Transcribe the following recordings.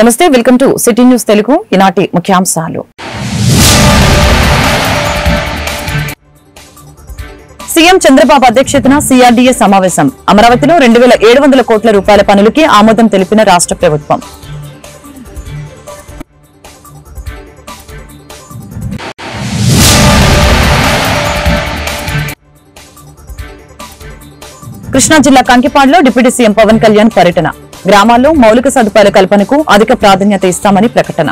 నమస్తే, welcome to city news Telugu. ఈనాటి ముఖ్యాంశాలు. సీఎం చంద్రబాబు అధ్యక్షతన సిఆర్డీఏ సమావేశం. అమరావతిలో 2700 కోట్ల రూపాయల పనులకి ఆమోదం తెలిపిన రాష్ట్ర ప్రభుత్వం. కృష్ణా జిల్లా కంకిపాడులో డిప్యూటీ సీఎం పవన్ కళ్యాణ్ పర్యటన. గ్రామాల్లో మౌలిక సదుపాయాల కల్పనకు అధిక ప్రాధాన్యత ఇస్తామని ప్రకటన.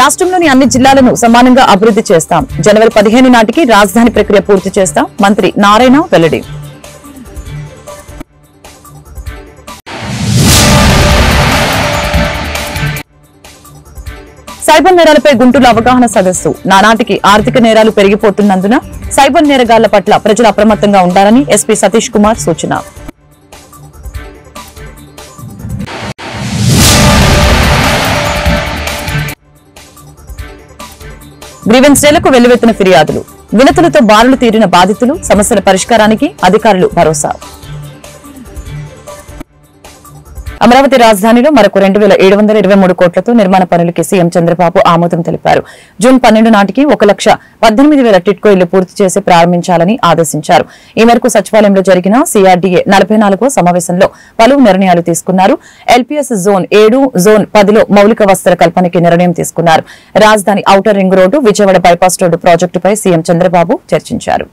రాష్ట్రంలోని అన్ని జిల్లాలను సమానంగా అభివృద్ది చేస్తాం. జనవరి 15 నాటికి రాజధాని ప్రక్రియ పూర్తి చేస్తాం. మంత్రి నారాయణ వెల్లడి. సైబర్ నేరాలపై గుంటూరు అవగాహన సదస్సు. నానాటికి ఆర్థిక నేరాలు పెరిగిపోతున్నందున సైబర్ నేరగాళ్ల పట్ల ప్రజలు అప్రమత్తంగా ఉండాలని ఎస్పీ సతీష్ కుమార్ సూచన. గ్రీవెన్స్ డేలకు వెల్లువెత్తిన ఫిర్యాదులు. వినతులతో బారులు తీరిన బాధితులు. సమస్యల పరిష్కారానికి అధికారులు భరోసా. అమరావతి రాజధానిలో మరొక 2723 కోట్లతో నిర్మాణ పనులకి సీఎం చంద్రబాబు ఆమోదం తెలిపారు. జూన్ 12 నాటికి 1,18,000 టిట్కో ఇళ్లు పూర్తి చేసి ప్రారంభించాలని ఆదేశించారు. ఈ మేరకు సచివాలయంలో జరిగిన సిఆర్డీఏ 44వ సమావేశంలో పలు నిర్ణయాలు తీసుకున్నారు. ఎల్పీఎస్ జోన్ 7, జోన్ 10లో మౌలిక వసతుల కల్పనకి నిర్ణయం తీసుకున్నారు. రాజధాని outer ring road, Vijayawada bypass road ప్రాజెక్టుపై సీఎం చంద్రబాబు చర్చించారు.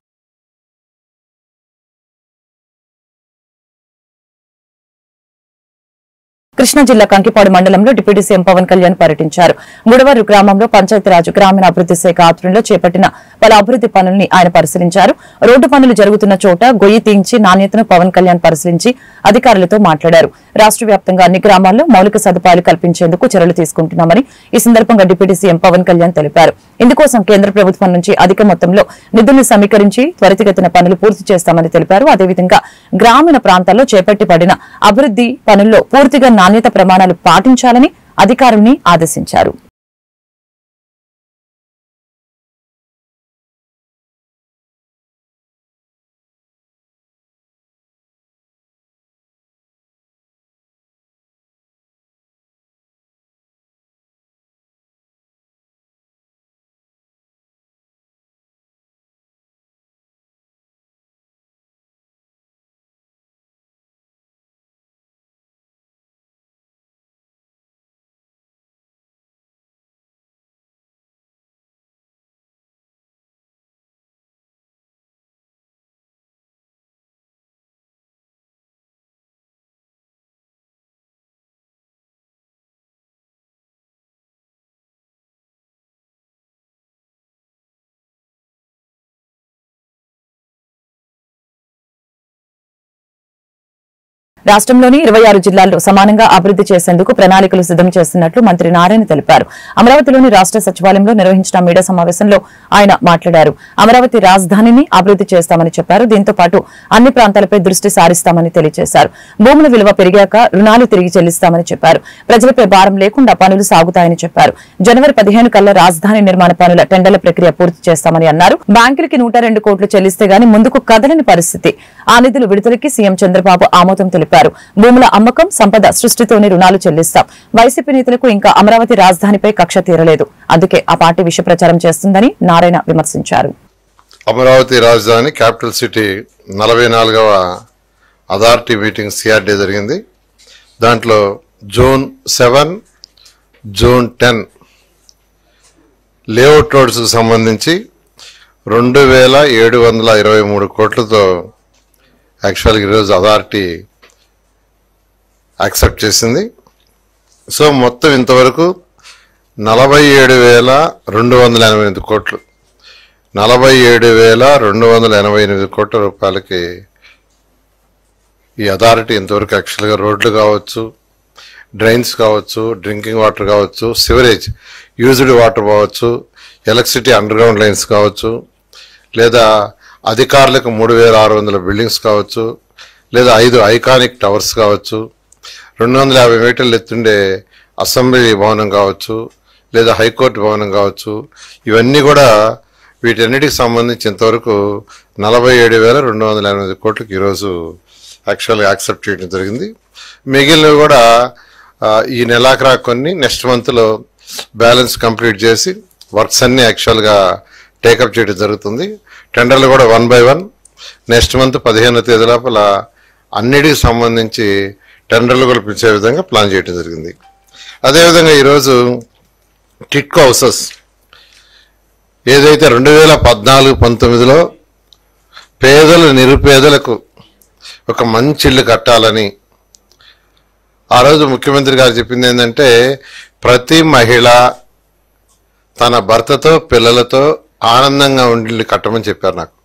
కృష్ణా జిల్లా కంకిపాడు మండలంలో డిప్యూటీ సీఎం పవన్ కళ్యాణ్ పర్యటించారు. గుడవారు గ్రామంలో పంచాయతీరాజ్ గ్రామీణ అభివృద్ది శాఖ ఆధ్వర్యంలో చేపట్టిన పలు అభివృద్ది పనుల్ని ఆయన పరిశీలించారు. రోడ్డు పనులు జరుగుతున్న చోట గొయ్యి తీయించి నాణ్యతను పవన్ కళ్యాణ్ పరిశీలించి అధికారులతో మాట్లాడారు. రాష్ట్ర వ్యాప్తంగా అన్ని గ్రామాల్లో మౌలిక సదుపాయాలు కల్పించేందుకు చర్యలు తీసుకుంటున్నామని ఈ సందర్భంగా డిప్యూటీ సీఎం పవన్ కళ్యాణ్ తెలిపారు. ఇందుకోసం కేంద్ర ప్రభుత్వం నుంచి అధిక మొత్తంలో నిధులను సమీకరించి త్వరితగతిన పనులు పూర్తి చేస్తామని తెలిపారు. అదేవిధంగా గ్రామీణ ప్రాంతాల్లో చేపట్టబడిన అభివృద్ది పనుల్లో పూర్తిగా నాణ్యత ప్రమాణాలు పాటించాలని అధికారుల్ని ఆదేశించారు. రాష్ట్రంలోని 26 జిల్లాల్లో సమానంగా అభివృద్ది చేసేందుకు ప్రణాళికలు సిద్దం చేస్తున్నట్లు మంత్రి నారాయణ తెలిపారు. అమరావతిలోని రాష్ట్ర సచివాలయంలో నిర్వహించిన మీడియా సమావేశంలో ఆయన మాట్లాడారు. అమరావతి రాజధానిని అభివృద్ది చేస్తామని చెప్పారు. దీంతో పాటు అన్ని ప్రాంతాలపై దృష్టి సారిస్తామని తెలియజేశారు. భూముల విలువ పెరిగాక రుణాలు తిరిగి చెల్లిస్తామని చెప్పారు. ప్రజలపై భారం లేకుండా పనులు సాగుతాయని చెప్పారు. జనవరి 15 కల్లా రాజధాని నిర్మాణ పనుల టెండర్ల ప్రక్రియ పూర్తి చేస్తామని అన్నారు. బ్యాంకులకి 102 కోట్లు చెల్లిస్తే గాని ముందుకు కదలని పరిస్థితి. ఆ నిధులు విడుదలకి సీఎం చంద్రబాబు ఆమోదం తెలిపారు. భూముల అమ్మకం, సంపద సృష్టితోనే రుణాలు చెల్లిస్తాం. వైసీపీ నేతలకు ఇంకా అమరావతి రాజధానిపై కక్ష తీరలేదు. అందుకే ఆ పార్టీ విష ప్రచారం చేస్తుందని నారాయణ విమర్శించారు. అమరావతి రాజధాని క్యాపిటల్ సిటీ 44వ అథారిటీ మీటింగ్ సిఆర్డీ జరిగింది. దాంట్లో జోన్ 7, జోన్ 10 లేఅవుట్ రోడ్స్ కు సంబంధించి 2723 కోట్లతో యాక్చువల్గా ఈరోజు అథారిటీ యాక్సెప్ట్ చేసింది. సో మొత్తం ఇంతవరకు 47,288 కోట్లు, 47,288 కోట్ల రూపాయలకి ఈ అథారిటీ ఇంతవరకు యాక్చువల్గా రోడ్లు కావచ్చు, డ్రైన్స్ కావచ్చు, డ్రింకింగ్ వాటర్ కావచ్చు, సివరేజ్ యూజ్డ్ వాటర్ కావచ్చు, ఎలక్ట్రిసిటీ అండర్ గ్రౌండ్ లైన్స్ కావచ్చు, లేదా అధికారులకు 3,600 బిల్డింగ్స్ కావచ్చు, లేదా 5 ఐకానిక్ టవర్స్ కావచ్చు, 250 మీటర్లు ఎత్తుండే అసెంబ్లీ భవనం కావచ్చు, లేదా హైకోర్టు భవనం కావచ్చు, ఇవన్నీ కూడా వీటన్నిటికి సంబంధించి ఇంతవరకు 47,288 కోట్లకి ఈరోజు యాక్చువల్గా యాక్సెప్ట్ చేయడం జరిగింది. మిగిలినవి కూడా ఈ నెలాఖరా కొన్ని నెక్స్ట్ మంత్లో బ్యాలెన్స్ కంప్లీట్ చేసి వర్క్స్ అన్నీ యాక్చువల్గా టేకప్ చేయడం జరుగుతుంది. టెండర్లు కూడా 1 by 1 నెక్స్ట్ మంత్ 15వ తేదీ లోపల అన్నిటికి సంబంధించి టెండర్లు కూడా పిలిచే విధంగా ప్లాన్ చేయడం జరిగింది. అదేవిధంగా ఈరోజు టిట్కో హౌసెస్ ఏదైతే 2014-19లో పేదలు నిరుపేదలకు ఒక మంచి ఇల్లు కట్టాలని ఆ రోజు ముఖ్యమంత్రి గారు చెప్పింది ఏంటంటే, ప్రతి మహిళ తన భర్తతో పిల్లలతో ఆనందంగా ఉండి ఇల్లు కట్టమని చెప్పారు నాకు.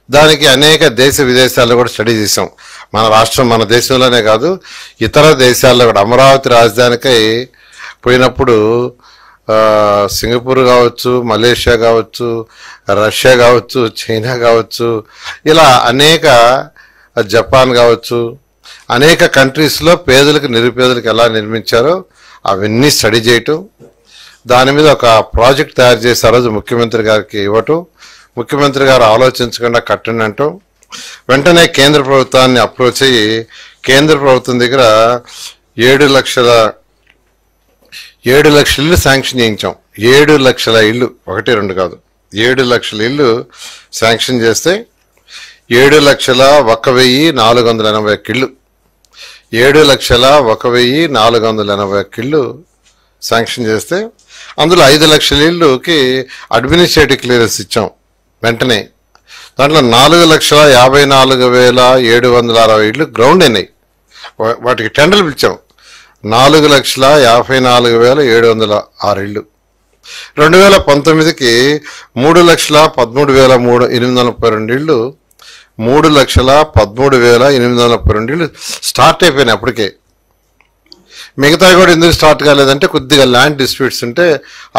దానికి అనేక దేశ విదేశాల్లో కూడా స్టడీ చేసాం. మన రాష్ట్రం మన దేశంలోనే కాదు ఇతర దేశాల్లో కూడా. అమరావతి రాజధానికై పోయినప్పుడు సింగపూర్ కావచ్చు, మలేషియా కావచ్చు, రష్యా కావచ్చు, చైనా కావచ్చు, ఇలా అనేక జపాన్ కావచ్చు, అనేక కంట్రీస్లో పేదలకు నిరుపేదలకు ఎలా నిర్మించారో అవన్నీ స్టడీ చేయటం, దాని మీద ఒక ప్రాజెక్ట్ తయారు చేసి ఆ రోజు ముఖ్యమంత్రి గారికి ఇవ్వటం, ముఖ్యమంత్రి గారు ఆలోచించకుండా కట్టండి అంటాం. వెంటనే కేంద్ర ప్రభుత్వాన్ని అప్రోచ్ అయ్యి కేంద్ర ప్రభుత్వం దగ్గర 7 లక్షల ఇల్లు శాంక్షన్ చేయించాం. 7 లక్షల ఇల్లు, 1, 2 కాదు, 7 లక్షల ఇల్లు శాంక్షన్ చేస్తే 7,01,481 ఇళ్ళు 7,01,481 ఇళ్ళు శాంక్షన్ చేస్తే అందులో 5 లక్షల ఇళ్ళుకి అడ్మినిస్ట్రేటివ్ క్లియరెన్స్ ఇచ్చాం వెంటనే. దాంట్లో 4,54,760 ఇళ్ళు గ్రౌండ్ అయినాయి. వాటికి టెండర్లు పిలిచాం. 4,54,706 ఇళ్ళు. 2019కి 3,13,832 ఇళ్ళు 3,13,832 ఇళ్ళు స్టార్ట్ అయిపోయినాయి అప్పటికే. మిగతా కూడా ఎందుకు స్టార్ట్ కాలేదంటే కొద్దిగా ల్యాండ్ డిస్ప్యూట్స్ ఉంటే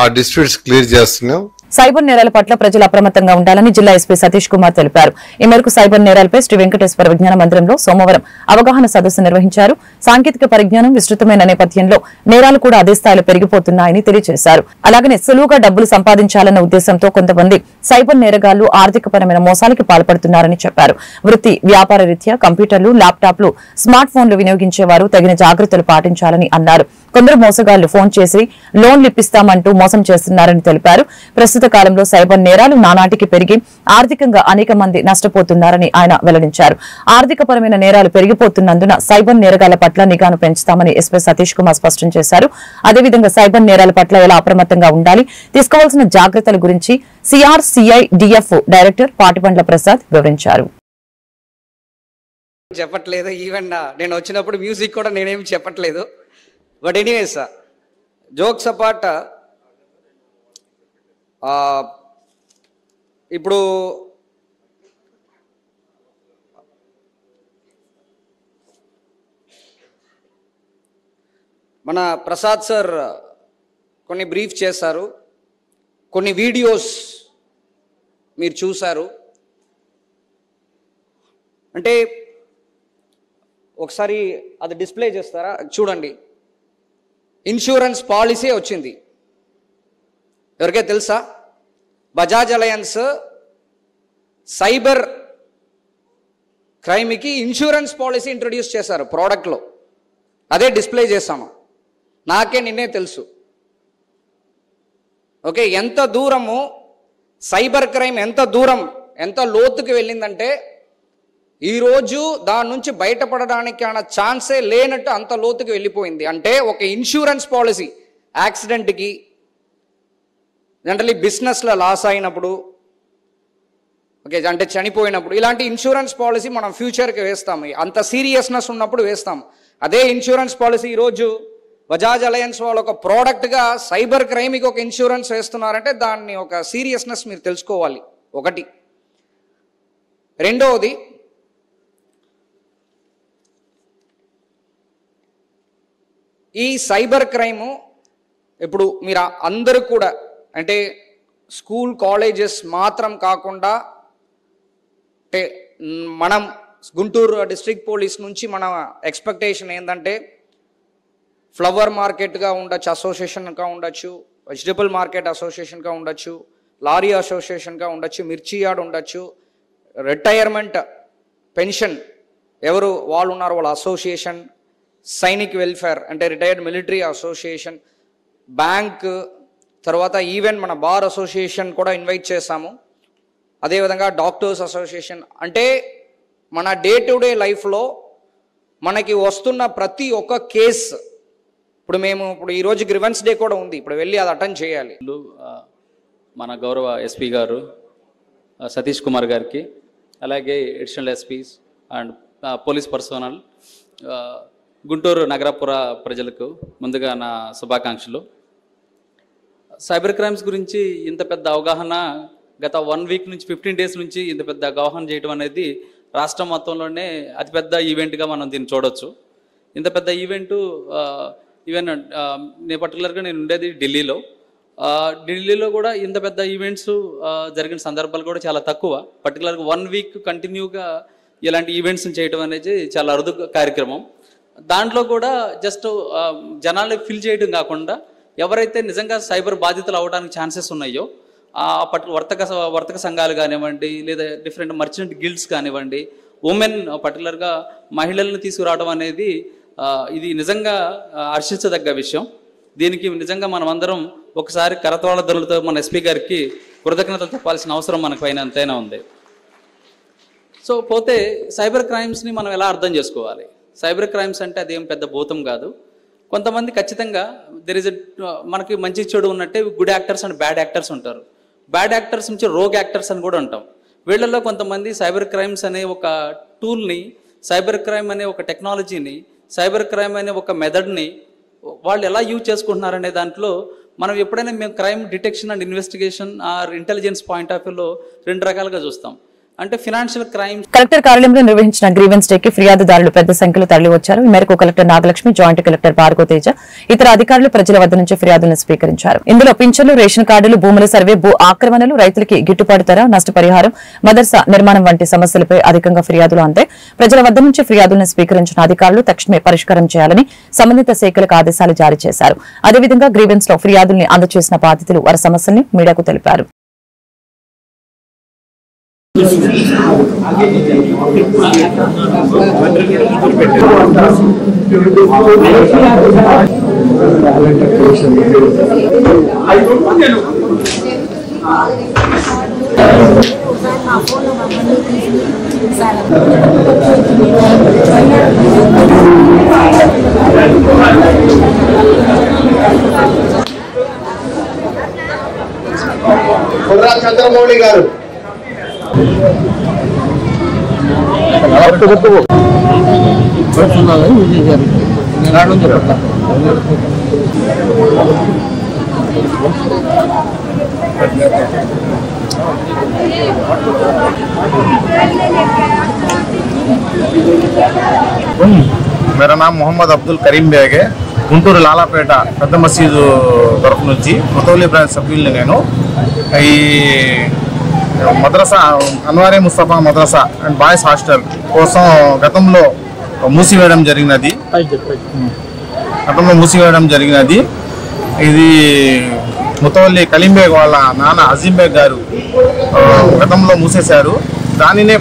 ఆ డిస్ప్యూట్స్ క్లియర్ చేస్తున్నాం. సైబర్ నేరాల పట్ల ప్రజలు అప్రమత్తంగా ఉండాలని జిల్లా ఎస్పీ సతీష్ కుమార్ తెలిపారు. ఈ మేరకు సైబర్ నేరాలపై శ్రీ వెంకటేశ్వర విజ్ఞాన మందిరంలో సోమవారం అవగాహన సదస్సు నిర్వహించారు. సాంకేతిక పరిజ్ఞానం విస్తృతమైన నేపథ్యంలో నేరాలు కూడా అదే స్థాయిలో పెరిగిపోతున్నాయని తెలియజేశారు. అలాగనే సులువుగా డబ్బులు సంపాదించాలన్న ఉద్దేశంతో కొంతమంది సైబర్ నేరగాళ్లు ఆర్థికపరమైన మోసాలకి పాల్పడుతున్నారని చెప్పారు. వృత్తి వ్యాపార రీత్యా కంప్యూటర్లు, ల్యాప్టాప్లు, స్మార్ట్ ఫోన్లు వినియోగించేవారు తగిన జాగ్రత్తలు పాటించాలని అన్నారు. కొందరు మోసగాళ్లు ఫోన్ చేసి లోన్లు ఇప్పిస్తామంటూ మోసం చేస్తున్నారని తెలిపారు. ప్రస్తుత కాలంలో సైబర్ నేరాలు నానాటికి పెరిగి ఆర్థికంగా అనేక మంది నష్టపోతున్నారని ఆయన వెల్లడించారు. ఆర్థికపరమైన నేరాలు పెరిగిపోతున్నందున సైబర్ నేరగాళ్ల పట్ల నిఘాను పెంచుతామని ఎస్పీ సతీష్ కుమార్ స్పష్టం చేశారు. అదేవిధంగా సైబర్ నేరాల పట్ల ఎలా అప్రమత్తంగా ఉండాలి, తీసుకోవాల్సిన జాగ్రత్తల గురించి CRCIDF డైరెక్టర్ పాటిబండ్ల ప్రసాద్ వివరించారు. చెప్పట్లేదు, ఈవెన్ నేను వచ్చినప్పుడు మ్యూజిక్ కూడా నేనేమి చెప్పట్లేదు. బట్ ఎనీవేస్, జోక్స్ అపార్ట్, ఇప్పుడు మన ప్రసాద్ సార్ కొన్ని బ్రీఫ్ చేశారు, కొన్ని వీడియోస్ మీరు చూశారు. అంటే ఒకసారి అది డిస్ప్లే చేస్తారా? చూడండి, ఇన్సూరెన్స్ పాలసీ వచ్చింది. ఎవరికే తెలుసా? బజాజ్ అలయన్స్ సైబర్ క్రైమ్కి ఇన్సూరెన్స్ పాలసీ ఇంట్రొడ్యూస్ చేశారు ప్రోడక్ట్లో. అదే డిస్ప్లే చేశాము. నాకే నిన్నే తెలుసు. ఓకే, ఎంత దూరము సైబర్ క్రైమ్ ఎంత లోతుకి వెళ్ళిందంటే ఈరోజు దాని నుంచి బయటపడడానికి అన్న ఛాన్సే లేనట్టు అంత లోతుకి వెళ్ళిపోయింది. అంటే ఒక ఇన్సూరెన్స్ పాలసీ యాక్సిడెంట్కి, జనరలీ బిజినెస్లో లాస్ అయినప్పుడు, ఓకే, అంటే చనిపోయినప్పుడు, ఇలాంటి ఇన్సూరెన్స్ పాలసీ మనం ఫ్యూచర్కి వేస్తాము. అంత సీరియస్నెస్ ఉన్నప్పుడు వేస్తాం. అదే ఇన్సూరెన్స్ పాలసీ ఈరోజు బజాజ్ అలయన్స్ వాళ్ళు ఒక ప్రోడక్ట్గా సైబర్ క్రైమ్కి ఒక ఇన్సూరెన్స్ వేస్తున్నారంటే దాన్ని ఒక సీరియస్నెస్ మీరు తెలుసుకోవాలి. ఒకటి. రెండవది, ఈ సైబర్ క్రైము ఇప్పుడు మీరు అందరూ కూడా, అంటే స్కూల్ కాలేజెస్ మాత్రం కాకుండా, అంటే మనం గుంటూరు డిస్ట్రిక్ట్ పోలీస్ నుంచి మన ఎక్స్పెక్టేషన్ ఏంటంటే ఫ్లవర్ మార్కెట్గా ఉండొచ్చు, అసోసియేషన్గా ఉండొచ్చు, వెజిటబుల్ మార్కెట్ అసోసియేషన్గా ఉండొచ్చు, లారీ అసోసియేషన్గా ఉండొచ్చు, మిర్చి యార్డ్ ఉండొచ్చు, రిటైర్మెంట్ పెన్షన్ ఎవరు వాళ్ళు ఉన్నారు వాళ్ళ అసోసియేషన్, సైనిక్ వెల్ఫేర్ అంటే రిటైర్డ్ మిలిటరీ అసోసియేషన్, బ్యాంక్, తర్వాత ఈవెన్ మన బార్ అసోసియేషన్ కూడా ఇన్వైట్ చేశాము. అదేవిధంగా డాక్టర్స్ అసోసియేషన్. అంటే మన డే టు డే లైఫ్లో మనకి వస్తున్న ప్రతి ఒక్క కేసు ఇప్పుడు ఈరోజు గ్రివెన్స్ డే కూడా ఉంది, ఇప్పుడు వెళ్ళి అది అటెండ్ చేయాలి. మన గౌరవ ఎస్పీ గారు సతీష్ కుమార్ గారికి, అలాగే additional SPs and police personnel, Guntur నగరపుర ప్రజలకు ముందుగా నా శుభాకాంక్షలు. సైబర్ క్రైమ్స్ గురించి ఇంత పెద్ద అవగాహన గత 1 వీక్ నుంచి 15 డేస్ నుంచి ఇంత పెద్ద అవగాహన చేయడం అనేది రాష్ట్రం మొత్తంలోనే అతిపెద్ద ఈవెంట్గా మనం దీన్ని చూడవచ్చు. ఇంత పెద్ద ఈవెంటు ఈవెన్ పర్టికులర్గా నేను ఉండేది ఢిల్లీలో. ఢిల్లీలో కూడా ఇంత పెద్ద ఈవెంట్స్ జరిగిన సందర్భాలు కూడా చాలా తక్కువ. పర్టికులర్గా 1 వీక్ కంటిన్యూగా ఇలాంటి ఈవెంట్స్ని చేయడం అనేది చాలా అరుదు కార్యక్రమం. దాంట్లో కూడా జస్ట్ జనాల్ని ఫిల్ చేయడం కాకుండా ఎవరైతే నిజంగా సైబర్ బాధితులు అవడానికి ఛాన్సెస్ ఉన్నాయో వర్తక సంఘాలు కానివ్వండి, లేదా డిఫరెంట్ మర్చెంట్ గిల్డ్స్ కానివ్వండి, ఉమెన్ పర్టికులర్గా మహిళలను తీసుకురావడం అనేది ఇది నిజంగా హర్షించదగ్గ విషయం. దీనికి నిజంగా మనం అందరం ఒకసారి కరతాళ ధరలతో మన ఎస్పీ గారికి కృతజ్ఞతలు చెప్పాల్సిన అవసరం మనకు పైన ఎంతైనా ఉంది. సో పోతే సైబర్ క్రైమ్స్ని మనం ఎలా అర్థం చేసుకోవాలి? సైబర్ క్రైమ్స్ అంటే అదేం పెద్ద భూతం కాదు. కొంతమంది ఖచ్చితంగా మనకి మంచి చెడు ఉన్నట్టే good actors and bad actors ఉంటారు. బ్యాడ్ యాక్టర్స్ నుంచి రోగ్ యాక్టర్స్ అని కూడా ఉంటాం. వీళ్ళల్లో కొంతమంది సైబర్ క్రైమ్స్ అనే ఒక టూల్ని, సైబర్ క్రైమ్ అనే ఒక టెక్నాలజీని, సైబర్ క్రైమ్ అనే ఒక మెథడ్ని వాళ్ళు ఎలా యూజ్ చేసుకుంటున్నారనే దాంట్లో మనం ఎప్పుడైనా మేము crime detection and investigation or intelligence point of వ్యూలో 2 రకాలుగా చూస్తాం. అంటే ఫినాన్షియల్ క్రైమ్. కలెక్టర్ కార్యాలయంలో నిర్వహించిన గ్రీవెన్స్ డే కి ఫిర్యాదుదారులు పెద్ద సంఖ్యలో తరలి వచ్చారు. ఈ మేరకు collector Nagalakshmi, joint collector Bhargava Teja, ఇతర అధికారులు ప్రజల వద్ద నుంచి ఫిర్యాదులను స్వీకరించారు. ఇందులో పింఛన్లు, రేషన్ కార్డులు, భూముల సర్వే, భూ ఆక్రమణలు, రైతులకి గిట్టుబాటు ధర, నష్టపరిహారం, మదర్సా నిర్మాణం వంటి సమస్యలపై అధికంగా ఫిర్యాదులు అందాయి. ప్రజల వద్ద నుంచి ఫిర్యాదులను స్వీకరించిన అధికారులు తక్షణమే పరిష్కారం చేయాలని సంబంధిత శాఖలకు ఆదేశాలు జారీ చేశారు. అదేవిధంగా గ్రీవెన్స్ లో ఫిర్యాదుల్ని అందజేసిన బాధితులు వారి సమస్యల్ని మీడియాకు తెలిపారు. చంద్రమౌళి గారు मेरा नाम मोहम्मद अब्दुल करीम बेग है. గుంటూరు లాలాపేట పెద్ద మసీదు తరఫు నుంచి ముతౌలి బ్రాంచ్ సభ్యుల్ని నేను. ఈ మద్రసా అన్వారే ముస్తఫా మద్రసా అండ్ బాయ్స్ హాస్టల్ కోసం గతంలో మూసివేయడం జరిగినది. ఇది ముతౌల్లి కలీం బేగ్ వాళ్ళ నాన్న అజీం బేగ్ గారు గతంలో మూసేశారు. దానినే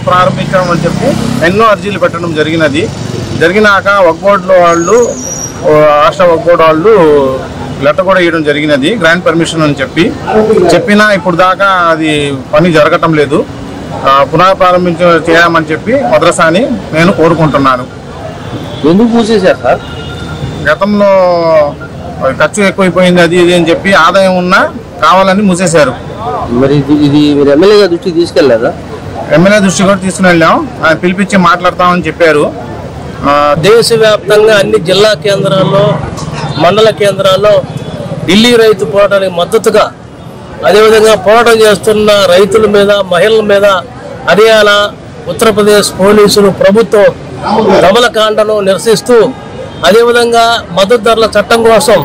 ప్రారంభించడం అని చెప్పి ఎన్నో అర్జీలు పెట్టడం జరిగినాక వక్ఫ్ బోర్డులో వాళ్ళు, రాష్ట్ర వక్ఫ్ బోర్డు వాళ్ళు లెటర్ కూడా ఇవ్వడం జరిగినది, గ్రాంట్ పర్మిషన్ అని చెప్పినా ఇప్పుడు దాకా అది పని జరగటం లేదు. చేయమని చెప్పి మద్రసాని నేను కోరుకుంటున్నాను. ఎందుకు మూసేశారు సార్? గతంలో ఖర్చు ఎక్కువైపోయింది అది ఇది అని చెప్పి ఆదాయం ఉన్నా కావాలని మూసేశారు. మరి ఇది మీరు ఎమ్మెల్యే దృష్టికి తీసుకెళ్ళలేదా? ఎమ్మెల్యే దృష్టి కూడా తీసుకుని వెళ్ళాం, ఆయన పిలిపించి మాట్లాడతామని చెప్పారు. దేశవ్యాప్తంగా అన్ని జిల్లా కేంద్రాల్లో, మండల కేంద్రాల్లో ఢిల్లీ రైతు పోరాటానికి మద్దతుగా, అదేవిధంగా పోరాటం చేస్తున్న రైతుల మీద, మహిళల మీద హర్యానా, ఉత్తరప్రదేశ్ పోలీసులు, ప్రభుత్వం దమనకాండను నిరసిస్తూ, అదేవిధంగా మద్దతు ధరల చట్టం కోసం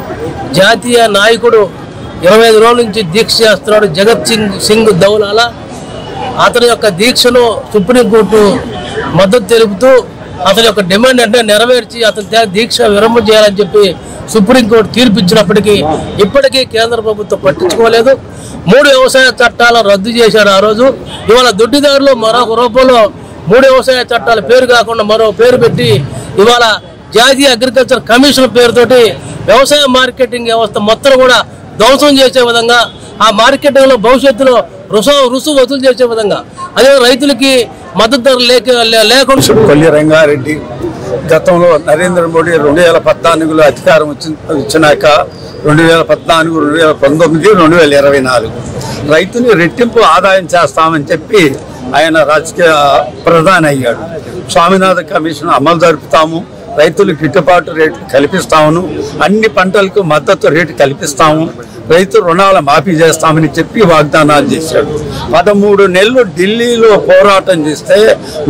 జాతీయ నాయకుడు 25 రోజుల నుంచి దీక్ష చేస్తున్నాడు జగత్ సింగ్ దౌలాలా. అతని యొక్క దీక్షను సుప్రీంకోర్టు మద్దతు తెలుపుతూ అతని యొక్క డిమాండ్ అంటే నెరవేర్చి అతని దీక్ష విరమణ చేయాలని చెప్పి సుప్రీంకోర్టు తీర్పు ఇచ్చినప్పటికీ ఇప్పటికీ కేంద్ర ప్రభుత్వం పట్టించుకోలేదు. 3 వ్యవసాయ చట్టాలను రద్దు చేశారు ఆ రోజు. ఇవాళ దొడ్డిదారులు మరొక రూపంలో 3 వ్యవసాయ చట్టాల పేరు కాకుండా మరో పేరు పెట్టి ఇవాళ జాతీయ అగ్రికల్చర్ కమిషన్ పేరుతోటి వ్యవసాయ మార్కెటింగ్ వ్యవస్థ మొత్తం కూడా ధ్వంసం చేసే విధంగా, ఆ మార్కెటింగ్ లో భవిష్యత్తులో రుసు వసూలు చేసే విధంగా, అదే రైతులకి మద్దతు ధర లేకుండా. కొల్లి రంగారెడ్డి గతంలో నరేంద్ర మోడీ 2014లో అధికారం వచ్చినాక 2014, 2019, 2024 రైతుని రెట్టింపు ఆదాయం చేస్తామని చెప్పి ఆయన రాజకీయ ప్రధాని అయ్యాడు. స్వామినాథన్ కమిషన్ అమలు జరుపుతాము, రైతులకు గిట్టుబాటు రేటు కల్పిస్తాము, అన్ని పంటలకు మద్దతు రేటు కల్పిస్తాము, రైతు రుణాల మాఫీ చేస్తామని చెప్పి వాగ్దానాలు చేశాడు. 13 నెలలు ఢిల్లీలో పోరాటం చేస్తే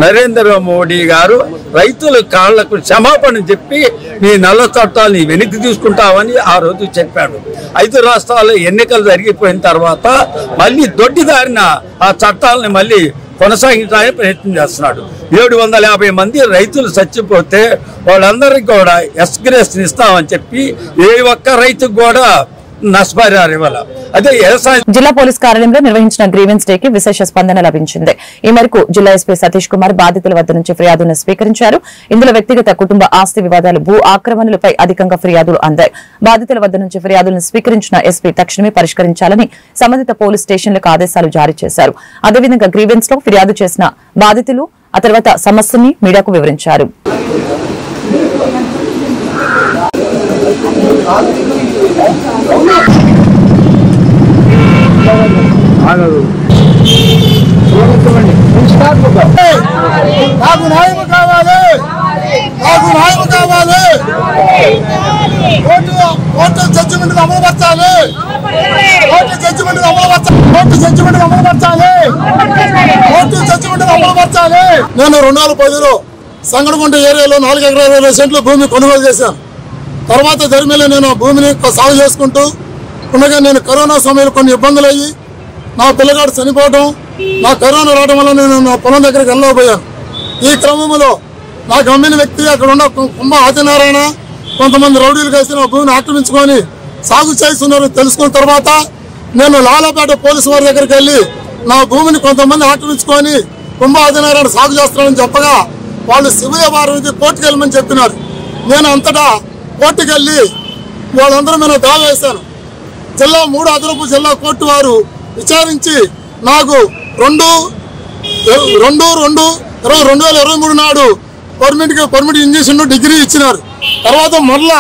నరేంద్ర మోడీ గారు రైతుల కాళ్లకు క్షమాపణ చెప్పి మీ నల్ల చట్టాలని వెనక్కి తీసుకుంటామని ఆ రోజు చెప్పాడు. 5 రాష్ట్రాల్లో ఎన్నికలు జరిగిపోయిన తర్వాత మళ్ళీ దొడ్డిదారిన ఆ చట్టాలని మళ్ళీ కొనసాగించడానికి ప్రయత్నం చేస్తున్నాడు. 750 మంది రైతులు చచ్చిపోతే వాళ్ళందరికీ కూడా ఎక్స్గ్రేస్ ఇస్తామని చెప్పి ఏ ఒక్క రైతుకు కూడా నష్టపరిహారం ఇవ్వాలి. అదే జిల్లా పోలీస్ కార్యాలయంలో నిర్వహించిన గ్రీవెన్స్ డే కి విశేష స్పందన లభించింది. ఈ మేరకు జిల్లా ఎస్పీ సతీష్ కుమార్ బాధితుల వద్ద నుంచి ఫిర్యాదులను స్వీకరించారు. ఇందులో వ్యక్తిగత కుటుంబ ఆస్తి వివాదాలు, భూ ఆక్రమణలపై అధికంగా ఫిర్యాదులు అందాయి. బాధితుల వద్ద నుంచి ఫిర్యాదులను స్వీకరించిన ఎస్పీ తక్షణమే పరిష్కరించాలని సంబంధిత పోలీస్ స్టేషన్లకు ఆదేశాలు జారీ చేశారు. అదేవిధంగా గ్రీవెన్స్ లో ఫిర్యాదు చేసిన బాధితులు ఆ తర్వాత సమస్యని మీడియాకు వివరించారు. నాకు న్యాయం కావాలి, నాకు న్యాయం కావాలి. కోర్టు జడ్జిమెంట్ అమలుపరచాలి, కోర్టు జడ్జిమెంట్ అమలుపరచాలి, కోర్టు జడ్జిమెంట్ అమలుపరచాలి, కోర్టు జడ్జిమెంట్ అమలుపరచాలి. నేను 2010లో సంగడగుంట ఏరియాలో 4 ఎకరాల 20 సెంట్లు భూమి కొనుగోలు చేశాను. తర్వాత ధర్మేలో నేను భూమిని సాగు చేసుకుంటూ ఉండగా నేను కరోనా సమయంలో కొన్ని ఇబ్బందులు అయ్యి నా పిల్లగాడు చనిపోవడం, నా కరోనా రావడం వల్ల నేను నా పొలం దగ్గరికి వెళ్ళకపోయాను. ఈ క్రమంలో నాకు అమ్మిన వ్యక్తి అక్కడ ఉన్న కుంభ ఆదినారాయణ కొంతమంది రౌడీలు కలిసి నా భూమిని ఆక్రమించుకొని సాగు చేస్తున్నారని తెలుసుకున్న తర్వాత నేను లాలాపేట పోలీసు వారి దగ్గరికి వెళ్ళి నా భూమిని కొంతమంది ఆక్రమించుకొని కుంభ ఆదినారాయణ సాగు చేస్తున్నారని చెప్పగా వాళ్ళు సివిల్ వారికి కోర్టుకు వెళ్ళమని చెప్పినారు. నేను అంతటా కోర్టుకు వెళ్ళి వాళ్ళందరూ నేను దావా వేశాను. జిల్లా 3 అదనపు జిల్లా కోర్టు వారు విచారించి నాకు 2/2/2023 నాడు పర్మిట్ ఇంజక్షన్ డిగ్రీ ఇచ్చినారు. తర్వాత మళ్ళా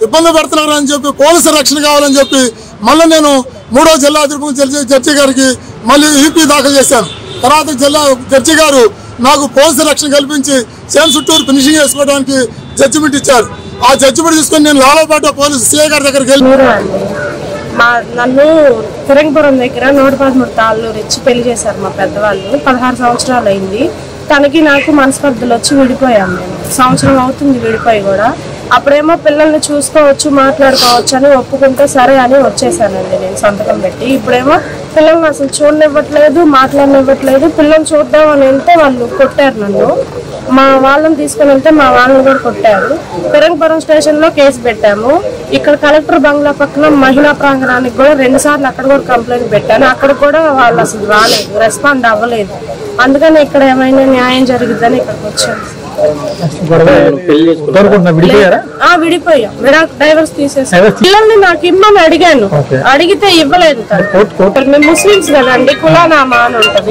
ఇబ్బంది పెడుతున్నారు అని చెప్పి పోలీసు రక్షణ కావాలని చెప్పి మళ్ళీ నేను 3వ జిల్లా అదనపు జడ్జి గారికి మళ్ళీ యూపీ దాఖలు చేశాను. తర్వాత జిల్లా జడ్జి గారు నాకు పోలీసు రక్షణ కల్పించి సేమ్ చుట్టూరు ఫినిషింగ్ చేసుకోవడానికి జడ్జిమెంట్ ఇచ్చారు. ఆ జడ్జిమెంట్ తీసుకొని నేను లాలాపేట పోలీసు సిఐ గారి దగ్గరికి వెళ్ళి నన్ను తిరంగపురం దగ్గర 113 తాళ్ళు ఇచ్చి పెళ్లి చేశారు మా పెద్దవాళ్ళు. 16 సంవత్సరాలు అయింది. తనకి నాకు మనస్పర్ధలు వచ్చి విడిపోయాం. మేము సంవత్సరం అవుతుంది విడిపోయి కూడా. అప్పుడేమో పిల్లల్ని చూసుకోవచ్చు, మాట్లాడుకోవచ్చు అని ఒప్పుకుంటే సరే అని వచ్చేసానండి నేను సంతకం పెట్టి. ఇప్పుడేమో పిల్లల్ని అసలు చూడనివ్వట్లేదు, మాట్లాడనివ్వట్లేదు. పిల్లల్ని చూద్దామని వెళ్తే వాళ్ళు కొట్టారు నన్ను. మా వాళ్ళని తీసుకుని వెళ్తే మా వాళ్ళని కూడా కొట్టారు. తిరంగపురం స్టేషన్ లో కేసు పెట్టాము. ఇక్కడ కలెక్టర్ బంగ్లా పక్కన మహిళా ప్రాంగణానికి కూడా 2 సార్లు అక్కడ కూడా కంప్లైంట్ పెట్టాను. అక్కడ కూడా వాళ్ళు అసలు రాలేదు, రెస్పాండ్ అవ్వలేదు. అందుకని ఇక్కడ ఏమైనా న్యాయం జరుగుతుందని ఇక్కడికి వచ్చాను. విడిపోయాం, డైవర్స్ తీసేసాను. పిల్లల్ని నాకు ఇమ్మని అడిగాను, అడిగితే ఇవ్వలేదు. మేము ముస్లిమ్స్ కదండి, కులానామా అని ఉంటది,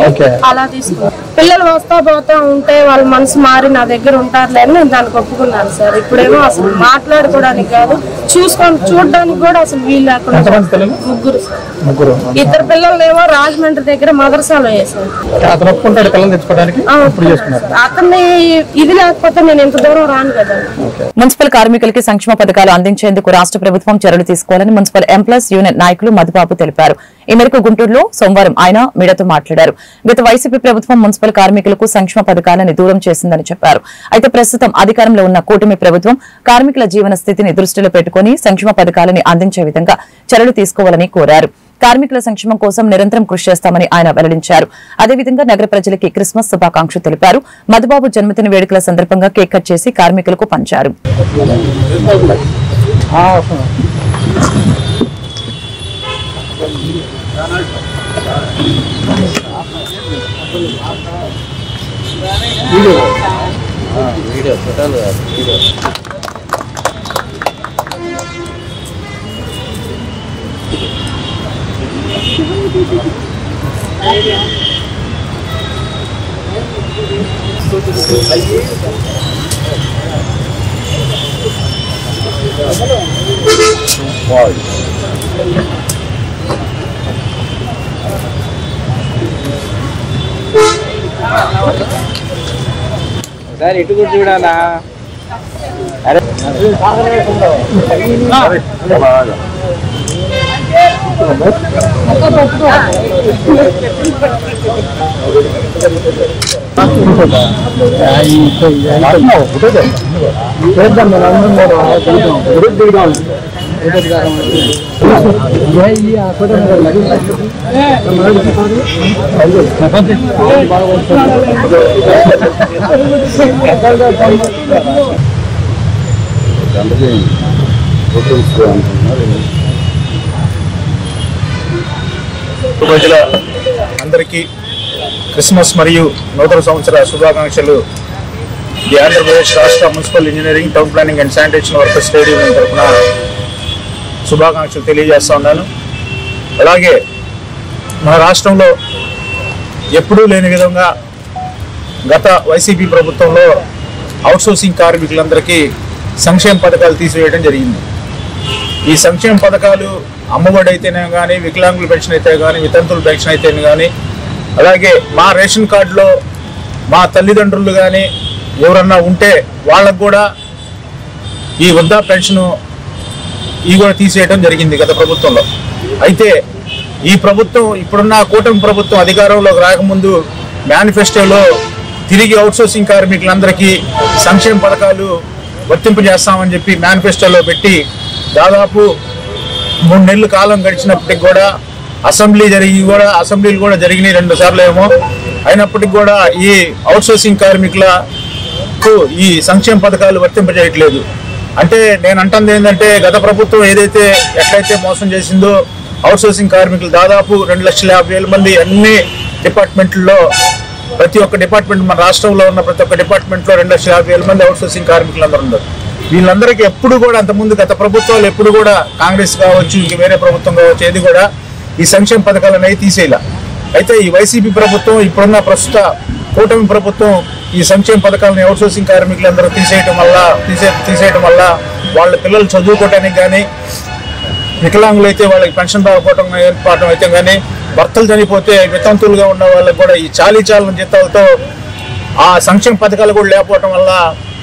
అలా తీసుకున్నాం. పిల్లలు వస్తా పోతా ఉంటే వాళ్ళ మనసు మారి నా దగ్గర ఉంటారులే అని నేను దానికి ఒప్పుకున్నాను సార్. ఇప్పుడేమో అసలు మాట్లాడుకోవడానికి కాదు, చూడడానికి కూడా అసలు వీలు లేకుండా ముగ్గురు. ఇద్దరు పిల్లలనేమో రాజమండ్రి దగ్గర మదర్సాలో వేసాను. అతన్ని ఇది లేకపోతే నేను ఎంత దూరం రాను కదా. మున్సిపల్ కార్మికులకి సంక్షేమ పథకాలు అందించేందుకు రాష్ట్ర ప్రభుత్వం చర్యలు తీసుకోవాలని మున్సిపల్ ఎంప్లాయీస్ యూనియన్ నాయకులు మధుబాబు తెలిపారు. ఈ మేరకు గుంటూరులో సోమవారం ఆయన మీడియాతో మాట్లాడారు. గత వైసీపీ ప్రభుత్వం మున్సిపల్ కార్మికులకు సంక్షేమ పథకాలను దూరం చేసిందని చెప్పారు. అయితే ప్రస్తుతం అధికారంలో ఉన్న కూటమి ప్రభుత్వం కార్మికుల జీవన స్థితిని దృష్టిలో పెట్టుకుని సంక్షేమ పథకాలని అందించే విధంగా చర్యలు తీసుకోవాలని కోరారు. కార్మికుల సంక్షేమం కోసం నిరంతరం కృషి చేస్తామని ఆయన వెల్లడించారు. అదేవిధంగా నగర ప్రజలకి క్రిస్మస్ శుభాకాంక్షలు తెలిపారు. మధుబాబు జన్మదిన వేడుకల సందర్భంగా కేక్ కట్ చేసి కార్మికులకు పంచారు. వీడియో ఫోటోలు వీడియో సార్ ఇటు కూడా చూడాలా అరే ప్రజల అందరికీ క్రిస్మస్ మరియు నూతన సంవత్సర శుభాకాంక్షలు. ది ఆంధ్రప్రదేశ్ రాష్ట్ర municipal engineering, town planning and sanitation workers trade union తరఫున శుభాకాంక్షలు తెలియజేస్తా ఉన్నాను. అలాగే మన రాష్ట్రంలో ఎప్పుడూ లేని విధంగా గత వైసీపీ ప్రభుత్వంలో అవుట్సోర్సింగ్ కార్మికులందరికీ సంక్షేమ పథకాలు తీసివేయడం జరిగింది. ఈ సంక్షేమ పథకాలు అమ్మఒడి అయితేనే కానీ, వికలాంగుల పెన్షన్ అయితే కానీ, వితంతుల పెన్షన్ అయితేనే కానీ, అలాగే మా రేషన్ కార్డులో మా తల్లిదండ్రులు కానీ ఎవరన్నా ఉంటే వాళ్ళకు కూడా ఈ వృద్ధా పెన్షను ఇవి కూడా తీసేయడం జరిగింది గత ప్రభుత్వంలో. అయితే ఈ ప్రభుత్వం, ఇప్పుడున్న కూటమి ప్రభుత్వం అధికారంలోకి రాకముందు మేనిఫెస్టోలో తిరిగి అవుట్సోర్సింగ్ కార్మికులందరికీ సంక్షేమ పథకాలు వర్తింపజేస్తామని చెప్పి మేనిఫెస్టోలో పెట్టి దాదాపు 3 నెలల కాలం గడిచినప్పటికి కూడా అసెంబ్లీలు కూడా జరిగినాయి 2 సార్లు ఏమో. అయినప్పటికీ కూడా ఈ అవుట్సోర్సింగ్ కార్మికులకు ఈ సంక్షేమ పథకాలు వర్తింపజేయట్లేదు. అంటే నేను అంటుంది ఏంటంటే, గత ప్రభుత్వం ఎట్లయితే మోసం చేసిందో అవుట్సోర్సింగ్ కార్మికులు దాదాపు 2,50,000 మంది అన్ని డిపార్ట్మెంట్లలో, ప్రతి ఒక్క డిపార్ట్మెంట్, మన రాష్ట్రంలో ఉన్న ప్రతి ఒక్క డిపార్ట్మెంట్లో 2,50,000 మంది అవుట్సోర్సింగ్ కార్మికులు అందరూ ఉన్నారు. వీళ్ళందరికీ ఎప్పుడు కూడా అంతకుముందు గత ప్రభుత్వాలు ఎప్పుడు కూడా కాంగ్రెస్ కావచ్చు, ఇంక వేరే ప్రభుత్వం కావచ్చు, ఏది కూడా ఈ సంక్షేమ పథకాలు అనేవి తీసేయాల. అయితే ఈ వైసీపీ ప్రభుత్వం, ఇప్పుడున్న ప్రస్తుత కూటమి ప్రభుత్వం ఈ సంక్షేమ పథకాలను అవుట్సోర్సింగ్ కార్మికులందరూ తీసేయటం వల్ల వాళ్ళ పిల్లలు చదువుకోవటానికి కానీ, వికలాంగులు అయితే వాళ్ళకి పెన్షన్ రాకపోవడం అయితే కానీ, భర్తలు చనిపోతే వితంతులుగా ఉన్న వాళ్ళకి కూడా ఈ చాలీచాలని జీతాలతో ఆ సంక్షేమ పథకాలు కూడా లేకపోవటం వల్ల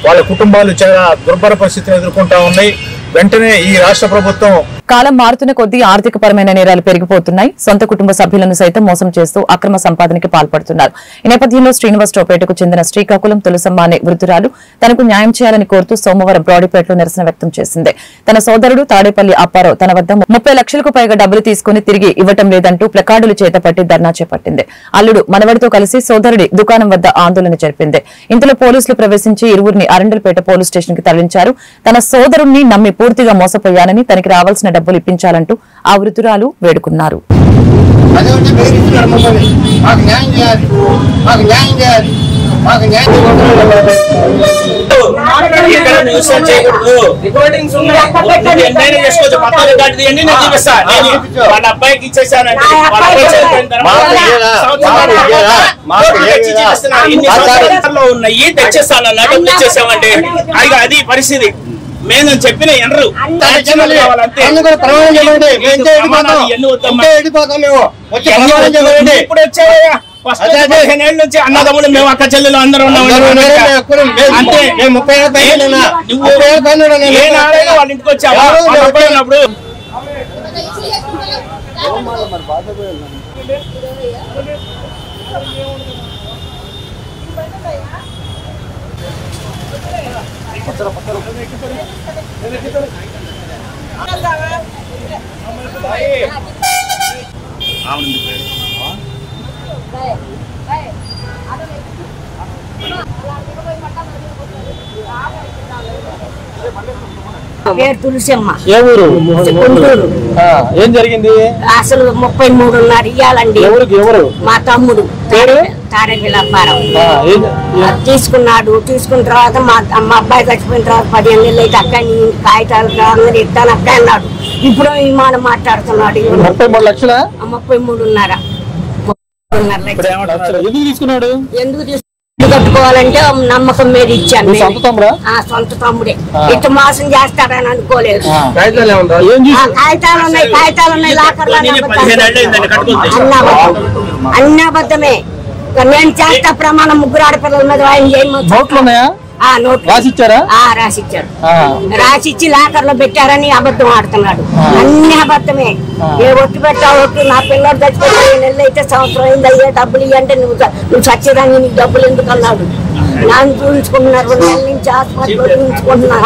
వాళ్ళ కుటుంబాలు చాలా దుర్భర పరిస్థితిని ఎదుర్కొంటా ఉన్నాయి. వెంటనే ఈ రాష్ట్ర ప్రభుత్వం కాలం మారుతున్న కొద్దీ ఆర్థికపరమైన నేరాలు పెరిగిపోతున్నాయి. సొంత కుటుంబ సభ్యులను సైతం మోసం చేస్తూ అక్రమ సంపాదనకి పాల్పడుతున్నారు. ఈ నేపథ్యంలో శ్రీనివాసరావుపేటకు చెందిన శ్రీకాకుళం తులసమ్మ అనే వృద్ధురాలు తనకు న్యాయం చేయాలని కోరుతూ సోమవారం బ్రాడీపేటలో నిరసన వ్యక్తం చేసింది. తన సోదరుడు తాడేపల్లి అప్పారావు తన వద్ద 30 లక్షలకు పైగా డబ్బులు తీసుకుని తిరిగి ఇవ్వటం లేదంటూ ప్లకార్డులు చేతపట్టి ధర్నా చేపట్టింది. అల్లుడు మనవడితో కలిసి సోదరుడి దుకాణం వద్ద ఆందోళన జరిపింది. ఇంతలో పోలీసులు ప్రవేశించి ఇరువురిని అరండల్పేట పోలీస్ స్టేషన్ కి తరలించారు. తన సోదరుణ్ణి నమ్మి పూర్తిగా మోసపోయానని, తనకి రావాల్సిన డబ్బులు ఇప్పించాలంటూ ఆ వృద్ధురాలు వేడుకున్నారు. అబ్బాయికి ఇచ్చేసానంటే ఉన్నాయి తెచ్చేస్తానన్నా తెచ్చేసామంటే అది పరిస్థితి. మేము చెప్పిన ఎనరు ఇప్పుడు వచ్చావయ్యా. 15 ఏళ్ళ నుంచి అన్నదమ్ములు మేము అక్క చెల్లెలు అందరూ ఉన్నాం. అంతే వాళ్ళ ఇంటికి వచ్చావా ఉన్నప్పుడు పేరు తులసమ్మ. ఏ ఊరు? గుంటూరు. ఏం జరిగింది? అసలు 33.5 ఇయ్యాలండి. ఎవరు? మా తమ్ముడు పేరు తారేపల్లి అప్పారావు. తీసుకున్న తర్వాత మా అబ్బాయి చచ్చిపోయిన తర్వాత 15 నెలలు అయితే అక్క కాగితాలు ఇస్తాను అక్క అన్నాడు. ఇప్పుడు ఈ మాట మాట్లాడుతున్నాడు. 33 లక్షలా? 33.5. ఎందుకు తీసుకున్నాడు? కట్టుకోవాలంటే నమ్మకం మీద ఇచ్చాను. సొంత తమ్ముడే. ఇట్లా మోసం చేస్తాడని అనుకోలేదు. కాగితాలు ఉన్నాయి లాకర్లో. అన్ని అబద్ధమే. నేను చేస్తా ప్రమాణం 3 ఆడపిల్లల మీద ఆయన చేయమన్నాయా? రాసిచ్చారు. రాసిచ్చి లాకర్ లో పెట్టారని అబద్ధం ఆడుతున్నాడు. అన్ని అబద్ధమే. ఏ ఒట్టు పెట్టా ఒట్టు. నా పిల్లలు చచ్చిపోయి 10 నెలలు అయితే సంవత్సరం అయింది. అయ్యే డబ్బులు ఇవ్వంటే నువ్వు చచ్చేదాన్ని నీకు డబ్బులు ఎందుకు అన్నాడు. నన్ను చూపించుకుంటున్నారు 2 నెలల నుంచి హాస్పిటల్లో చూపించుకుంటున్నాను.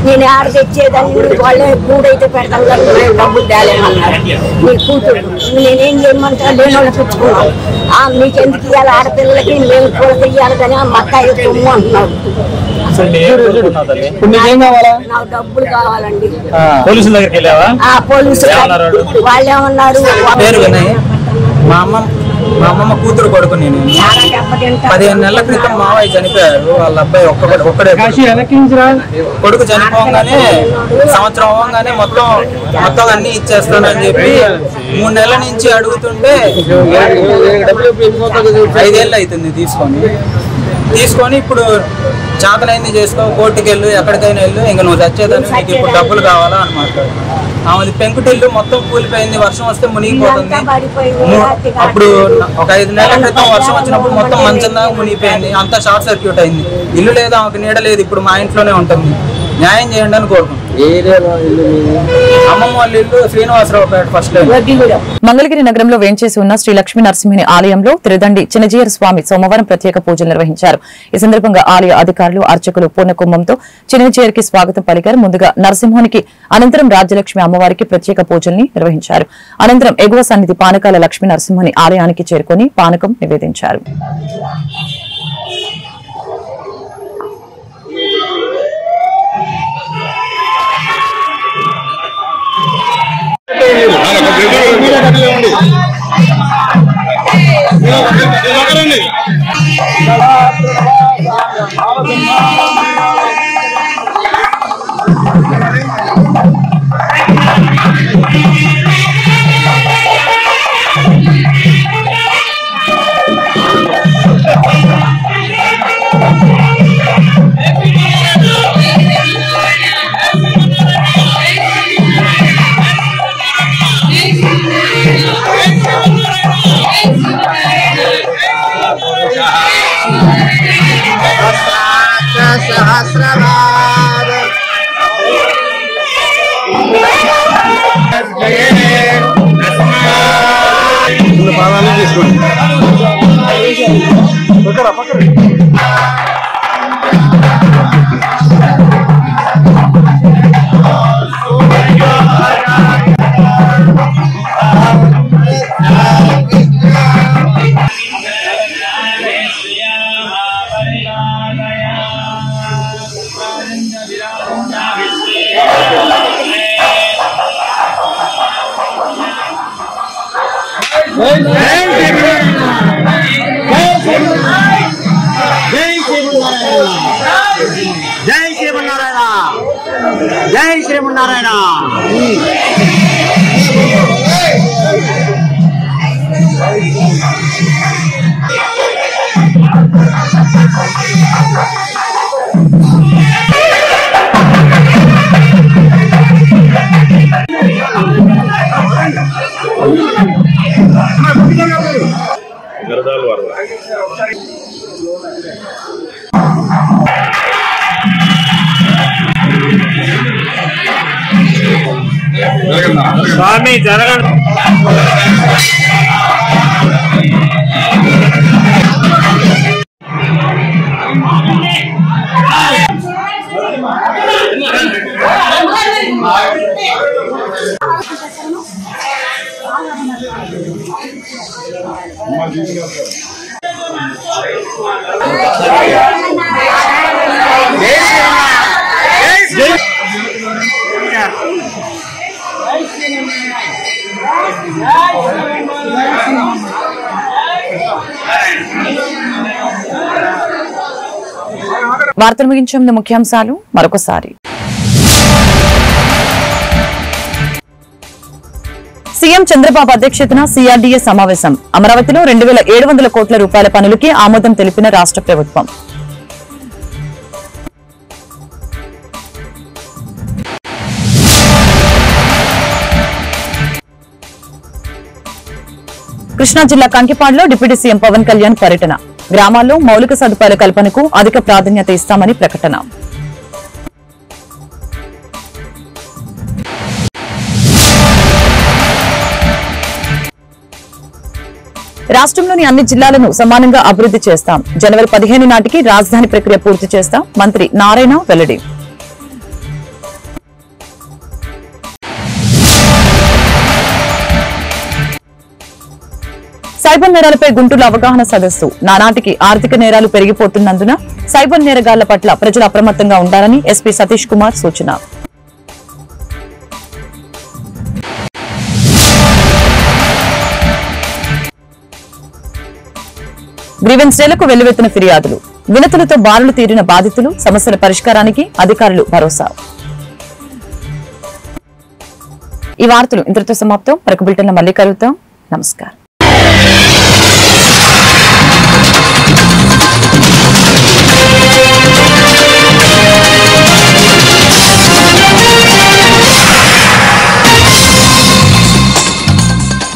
నేను ఆడ తెచ్చేదాన్ని వాళ్ళే కూడైతే పెడతాను కదా డబ్బులు తేలేమన్నాడు. నీ కూతురు నేనేం చేయమంటా లేని వాళ్ళు పుచ్చుకున్నాను. మీకు ఎందుకు ఇవ్వాలి ఆడపిల్లలకి మేము కూడా తెయ్యాలి కానీ ఆ మక్కాయి తుమ్ము అంటున్నాడు. నాకు డబ్బులు కావాలండి. పోలీసుల దగ్గరికి వెళ్ళావా? పోలీసులు వాళ్ళు ఏమన్నారు? మా అమ్మమ్మ కూతురు కొడుకు నేను. 15 నెలల క్రితం మావయ్య చనిపోయారు. వాళ్ళ అబ్బాయి ఒక్కడే కొడుకు చనిపోగానే సంవత్సరం అవ్వగానే మొత్తం అన్ని ఇచ్చేస్తానని చెప్పి 3 నెలల నుంచి అడుగుతుంటే 5 ఏళ్ళు అవుతుంది తీసుకొని ఇప్పుడు చేతనైంది చేసుకో, కోర్టుకి వెళ్ళు, ఎక్కడికైనా వెళ్ళు, ఇంకా నువ్వు చచ్చేదాన్ని నీకు ఇప్పుడు డబ్బులు కావాలా అని మాట్లాడు. ఆమెది పెంకుటిల్లు మొత్తం కూలిపోయింది. వర్షం వస్తే మునిగిపోతుంది. అప్పుడు ఒక 5 నెలల క్రితం వర్షం వచ్చినప్పుడు మొత్తం మంచం దాకా మునిగిపోయింది. అంతా షార్ట్ సర్క్యూట్ అయింది. ఇల్లు లేదు, ఆమెకు నీడ లేదు. ఇప్పుడు మా ఇంట్లోనే ఉంటుంది. న్యాయం చేయండి అని కోరుకుంటున్నాం. అమ్మమ్మ వాళ్ళ ఇల్లు శ్రీనివాసరావుపేట ఫస్ట్ లైన్. మంగళగిరి నగరంలో వేంచేసి ఉన్న శ్రీ లక్ష్మీ నరసింహుని ఆలయంలో తిరుదండి చిన్నజీయర్ స్వామి సోమవారం ప్రత్యేక పూజలు నిర్వహించారు. ఈ సందర్భంగా ఆలయ అధికారులు అర్చకులు పూర్ణకుంభంతో చిన్నజీయర్ కి స్వాగతం పలికారు. ముందుగా నరసింహునికి, అనంతరం రాజ్యలక్ష్మి అమ్మవారికి ప్రత్యేక పూజల్ని నిర్వహించారు. అనంతరం ఎగువ సన్నిధి పానకాల లక్ష్మీ నరసింహుని ఆలయానికి చేరుకుని పానకం నివేదించారు. జై శ్రీమన్నారాయణ. స్వామి జరగండి. జై వార్తలు ముగించే ముందు ముఖ్యాంశాలు మరొకసారి. సీఎం చంద్రబాబు అధ్యక్షతన సిఆర్డీఏ సమావేశం. అమరావతిలో 2700 కోట్ల రూపాయల పనులకి ఆమోదం తెలిపిన రాష్ట్ర ప్రభుత్వం. కృష్ణా జిల్లా కంకిపాడులో డిప్యూటీ సీఎం పవన్ కళ్యాణ్ పర్యటన. గ్రామాల్లో మౌలిక సదుపాయాల కల్పనకు అధిక ప్రాధాన్యత ఇస్తామని ప్రకటన. రాష్ట్రంలోని అన్ని జిల్లాలను సమానంగా అభివృద్ధి చేస్తాం. జనవరి 15 నాటికి రాజధాని ప్రక్రియ పూర్తి చేస్తాం. మంత్రి నారాయణ వెల్లడి. సైబర్ నేరాలపై గుంటూరు అవగాహన సదస్సు. నానాటికి ఆర్థిక నేరాలు పెరిగిపోతున్నందున సైబర్ నేరగాళ్ల పట్ల ప్రజలు అప్రమత్తంగా ఉండాలని ఎస్పీ సతీష్ కుమార్ సూచన. గ్రీవెన్స్ డేలకు వెల్లువెత్తిన ఫిర్యాదులు. వినతులతో బారులు తీరిన బాధితులు. సమస్యల పరిష్కారానికి అధికారులు భరోసా. ఈ వార్తలు ఇంతటితో సమాప్తం. మరొక బులెటిన్లో మళ్ళీ కలుద్దాం. నమస్కారం.